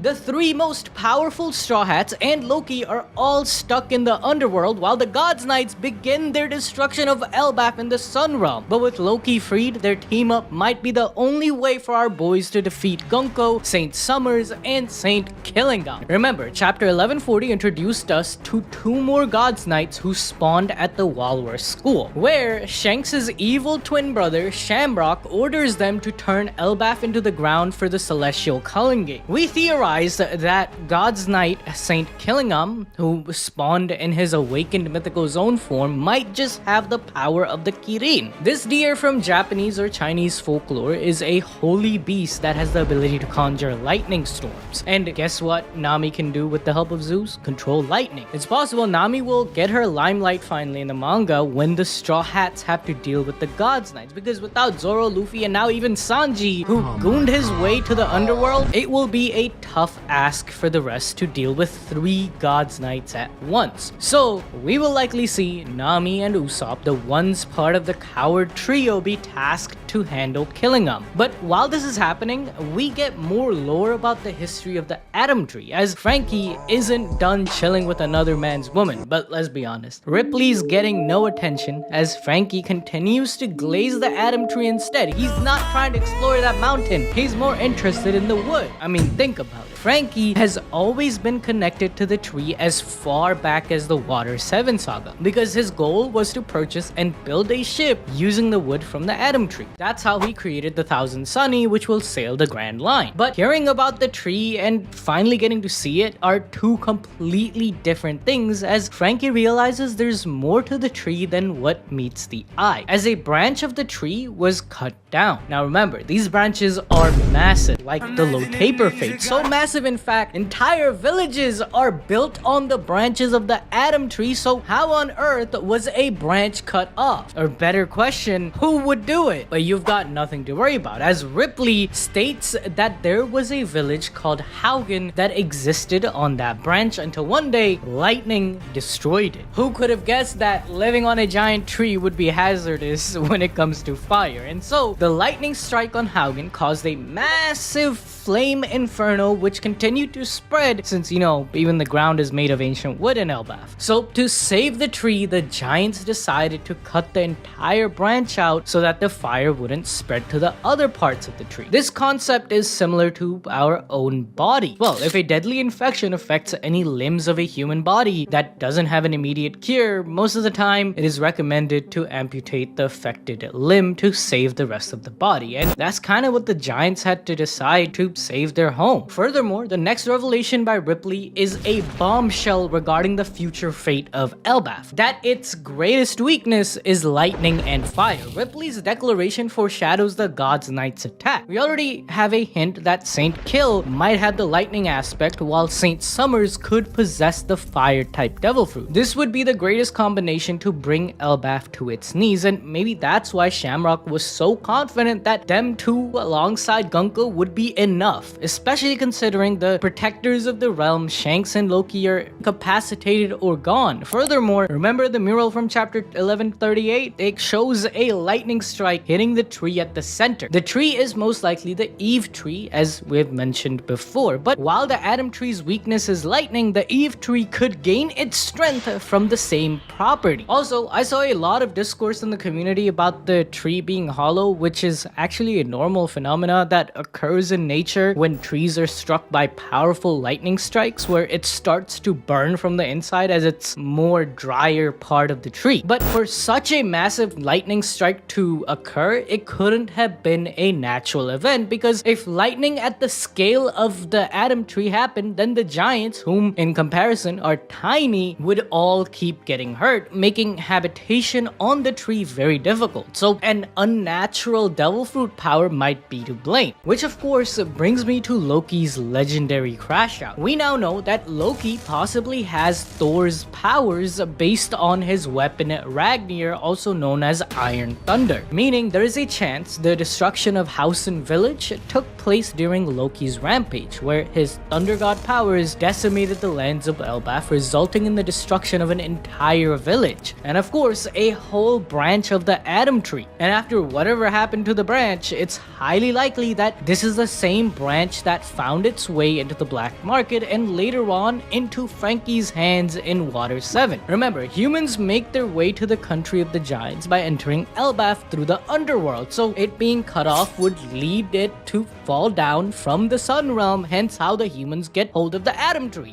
the three most powerful Straw Hats and Loki are all stuck in the underworld while the Gods Knights begin their destruction of Elbaf in the Sun Realm. But with Loki freed, their team up might be the only way for our boys to defeat Gunko, Saint Summers, and Saint Killingham. Remember, chapter 1140 introduced us to two more Gods Knights who spawned at the Walrus School, where Shanks' evil twin brother Shamrock orders them to turn Elbaf into the ground for the Celestial Culling Gate. We theorized that God's Knight Saint Killingham, who spawned in his awakened mythical zone form, might just have the power of the Kirin. This deer from Japanese or Chinese folklore is a holy beast that has the ability to conjure lightning storms. And guess what Nami can do with the help of Zeus? Control lightning. It's possible Nami will get her limelight finally in the manga when the Straw Hats have to deal with the Gods Knights, because without Zoro, Luffy, and now even Sanji, who gooned his way to the underworld, it will be a tough ask for the rest to deal with three Gods Knights at once. So we will likely see Nami and Usopp, the ones part of the coward trio, be tasked to handle Killingham. But while this is happening, we get more lore about the history of the Atom Tree, as Frankie isn't done chilling with another man's woman. But let's be honest, Ripley's getting no attention as Frankie continues to glaze the Atom Tree instead. He's not trying to explore that mountain, he's more interested in the wood. I mean, think about it. Frankie has always been connected to the tree as far back as the Water 7 saga, because his goal was to purchase and build a ship using the wood from the Atom Tree. That's how he created the Thousand Sunny, which will sail the Grand Line. But hearing about the tree and finally getting to see it are two completely different things, as Frankie realizes there's more to the tree than what meets the eye, as a branch of the tree was cut down. Now remember, these branches are massive, like the Lotaper Fate. So massive, in fact, entire villages are built on the branches of the Atom Tree. So how on earth was a branch cut off? Or better question, who would do it? But you've got nothing to worry about, as Ripley states that there was a village called Haugen that existed on that branch until one day lightning destroyed it. Who could have guessed that living on a giant tree would be hazardous when it comes to fire? And so the lightning strike on Haugen caused a massive flame inferno, which continued to spread since, even the ground is made of ancient wood in Elbaf. So to save the tree, the giants decided to cut the entire branch out so that the fire wouldn't spread to the other parts of the tree. This concept is similar to our own body. Well, if a deadly infection affects any limbs of a human body that doesn't have an immediate cure, most of the time it is recommended to amputate the affected limb to save the rest of the body. And that's kind of what the giants had to decide to save their home. Furthermore, the next revelation by Ripley is a bombshell regarding the future fate of Elbaf, that its greatest weakness is lightning and fire. Ripley's declaration foreshadows the Gods Knight's attack. We already have a hint that Saint Kill might have the lightning aspect, while Saint Summers could possess the fire type devil fruit. This would be the greatest combination to bring Elbaf to its knees, and maybe that's why Shamrock was so confident that them two alongside Gunko would be enough, especially considering the protectors of the realm, Shanks and Loki, are incapacitated or gone. Furthermore, remember the mural from chapter 1138? It shows a lightning strike hitting the tree at the center. The tree is most likely the Eve tree, as we've mentioned before, but while the Atom Tree's weakness is lightning, the Eve tree could gain its strength from the same property. Also, I saw a lot of discourse in the community about the tree being hollow, which is actually a normal phenomena that occurs in nature when trees are struck by powerful lightning strikes, where it starts to burn from the inside as it's more drier part of the tree. But for such a massive lightning strike to occur, it couldn't have been a natural event, because if lightning at the scale of the Atom Tree happened, then the giants, whom in comparison are tiny, would all keep getting hurt, making habitation on the tree very difficult. So an unnatural devil fruit power might be to blame, which of course brings me to Loki's legendary crash out. We now know that Loki possibly has Thor's powers based on his weapon Ragnir, also known as Iron Thunder, meaning there is a chance the destruction of house and village took place during Loki's rampage, where his thunder god powers decimated the lands of Elbaf, resulting in the destruction of an entire village, and of course a whole branch of the Atom Tree. And after whatever happened to the branch, it's highly likely that this is the same branch that found its way into the black market and later on into Frankie's hands in Water 7. Remember, humans make their way to the country of the giants by entering Elbaf through the underworld, so it being cut off would lead it to fall down from the sun realm, hence how the humans get hold of the Atom Tree.